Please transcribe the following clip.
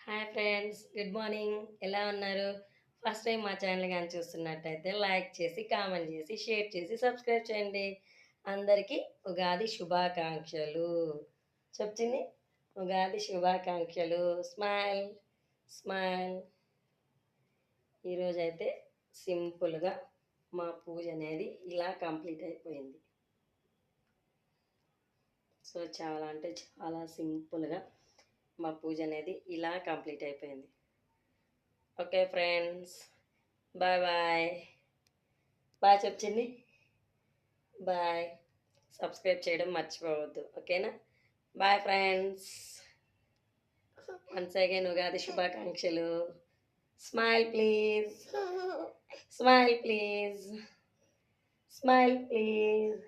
Hi friends, good morning. ఎలా ఉన్నారు? First time మా ఛానల్ కానీ చూస్తున్నట్టయితే లైక్ చేసి, కామెంట్ చేసి, షేర్ చేసి, సబ్స్క్రైబ్ చేయండి. అందరికీ ఉగాది శుభాకాంక్షలు. చెప్తుంది ఉగాది శుభాకాంక్షలు. Smile smile. ఈరోజైతే సింపుల్గా మా పూజ అనేది ఇలా కంప్లీట్ అయిపోయింది. సో చాలా అంటే చాలా సింపుల్గా మా పూజ అనేది ఇలా కంప్లీట్ అయిపోయింది. Okay friends, bye bye. Bye చెప్చింది. బాయ్. సబ్స్క్రైబ్ చేయడం మర్చిపోవద్దు, ఓకేనా? Bye friends. Once again Ugadi శుభాకాంక్షలు. Smile please. Smile please. Smile please.